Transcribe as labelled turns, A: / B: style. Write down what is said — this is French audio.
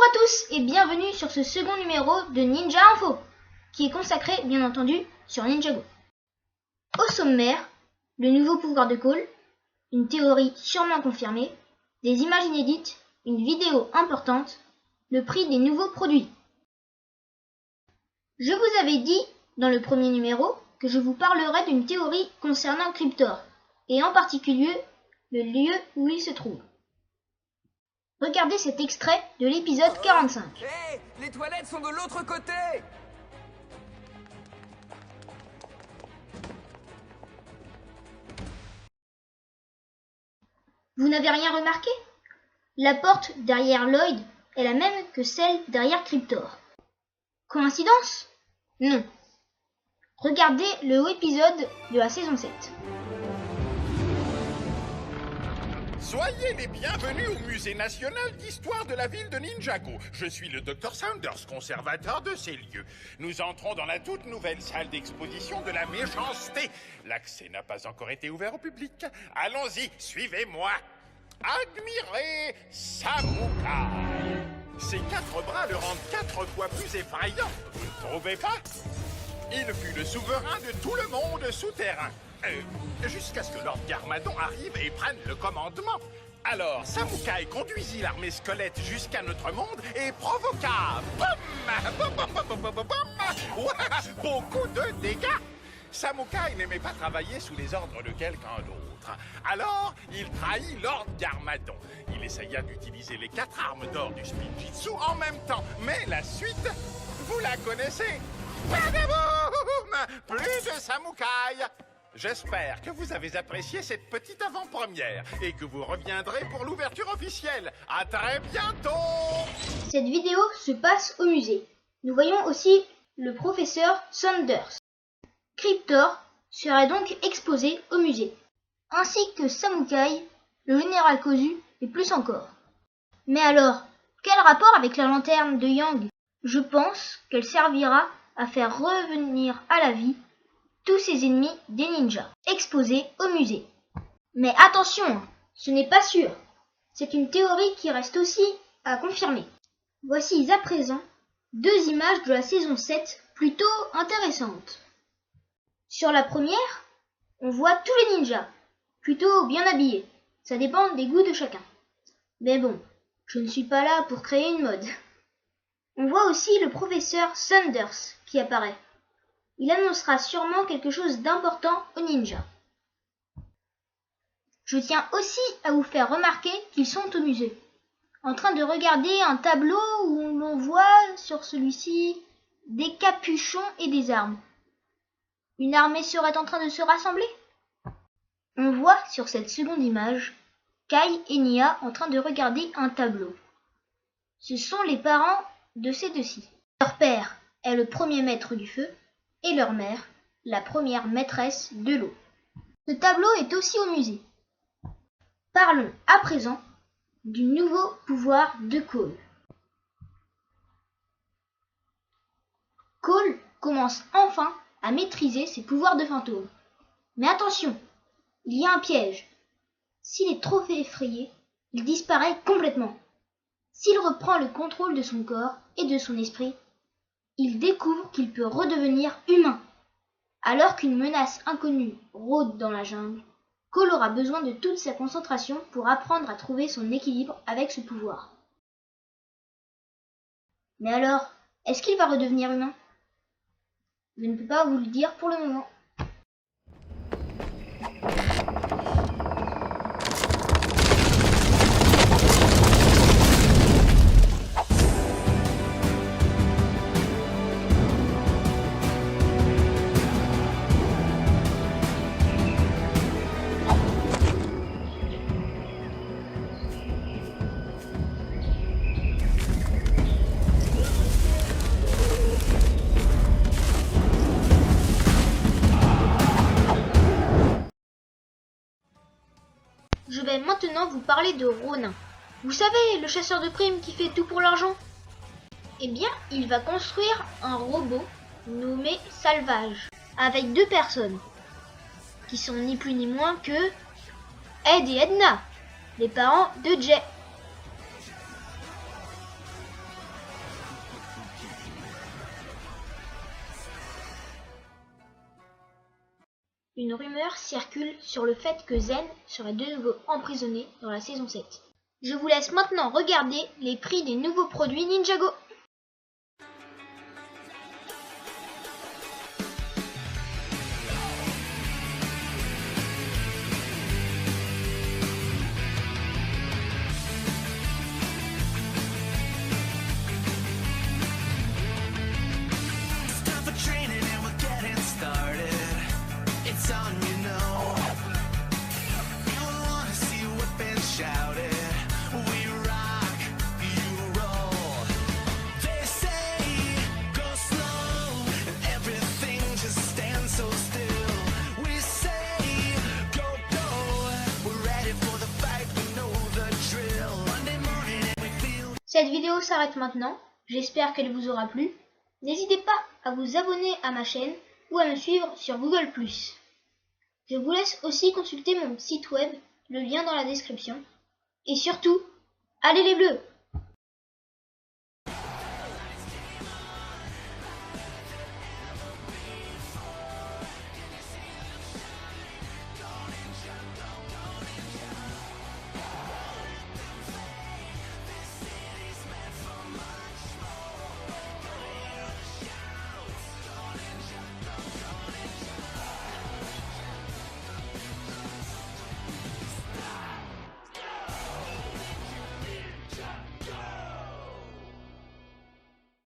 A: Bonjour à tous et bienvenue sur ce second numéro de Ninja Info, qui est consacré bien entendu sur Ninjago. Au sommaire, le nouveau pouvoir de Cole, une théorie sûrement confirmée, des images inédites, une vidéo importante, le prix des nouveaux produits. Je vous avais dit dans le premier numéro que je vous parlerai d'une théorie concernant Cryptor, et en particulier le lieu où il se trouve. Regardez cet extrait de l'épisode 45.
B: Hé, les toilettes sont de l'autre côté!
A: Vous n'avez rien remarqué? La porte derrière Lloyd est la même que celle derrière Cryptor. Coïncidence? Non. Regardez le haut épisode de la saison 7.
C: Soyez les bienvenus au Musée national d'histoire de la ville de Ninjago. Je suis le Dr Saunders, conservateur de ces lieux. Nous entrons dans la toute nouvelle salle d'exposition de la méchanceté. L'accès n'a pas encore été ouvert au public. Allons-y, suivez-moi. Admirez Samukai. Ses 4 bras le rendent 4 fois plus effrayant. Vous ne trouvez pas? Il fut le souverain de tout le monde souterrain. Jusqu'à ce que Lord Garmadon arrive et prenne le commandement. Alors, Samukai conduisit l'armée squelette jusqu'à notre monde et provoqua beaucoup de dégâts. Samukai n'aimait pas travailler sous les ordres de quelqu'un d'autre. Alors, il trahit Lord Garmadon. Il essaya d'utiliser les 4 armes d'or du Spinjitzu en même temps. Mais la suite, vous la connaissez. Badaboum! Plus de Samukai. J'espère que vous avez apprécié cette petite avant-première et que vous reviendrez pour l'ouverture officielle. À très bientôt!
A: Cette vidéo se passe au musée. Nous voyons aussi le professeur Saunders. Cryptor serait donc exposé au musée, ainsi que Samukai, le général Kozu et plus encore. Mais alors, quel rapport avec la lanterne de Yang? Je pense qu'elle servira à faire revenir à la vie tous ces ennemis des ninjas, exposés au musée. Mais attention, ce n'est pas sûr. C'est une théorie qui reste aussi à confirmer. Voici à présent 2 images de la saison 7 plutôt intéressantes. Sur la première, on voit tous les ninjas, plutôt bien habillés. Ça dépend des goûts de chacun. Mais bon, je ne suis pas là pour créer une mode. On voit aussi le professeur Saunders qui apparaît. Il annoncera sûrement quelque chose d'important aux ninjas. Je tiens aussi à vous faire remarquer qu'ils sont au musée, en train de regarder un tableau où l'on voit sur celui-ci des capuchons et des armes. Une armée serait en train de se rassembler? On voit sur cette seconde image Kai et Nya en train de regarder un tableau. Ce sont les parents de ces deux-ci. Leur père est le premier maître du feu et leur mère, la première maîtresse de l'eau. Ce tableau est aussi au musée. Parlons à présent du nouveau pouvoir de Cole. Cole commence enfin à maîtriser ses pouvoirs de fantôme. Mais attention, il y a un piège. S'il est trop effrayé, il disparaît complètement. S'il reprend le contrôle de son corps et de son esprit, il découvre qu'il peut redevenir humain. Alors qu'une menace inconnue rôde dans la jungle, Cole aura besoin de toute sa concentration pour apprendre à trouver son équilibre avec ce pouvoir. Mais alors, est-ce qu'il va redevenir humain? Je ne peux pas vous le dire pour le moment. Je vais maintenant vous parler de Ronin. Vous savez, le chasseur de primes qui fait tout pour l'argent? Eh bien, il va construire un robot nommé Salvage, avec 2 personnes, qui sont ni plus ni moins que Ed et Edna, les parents de Jay. Une rumeur circule sur le fait que Zen serait de nouveau emprisonné dans la saison 7. Je vous laisse maintenant regarder les prix des nouveaux produits Ninjago. Cette vidéo s'arrête maintenant, j'espère qu'elle vous aura plu. N'hésitez pas à vous abonner à ma chaîne ou à me suivre sur Google+. Je vous laisse aussi consulter mon site web, le lien dans la description. Et surtout, allez les bleus!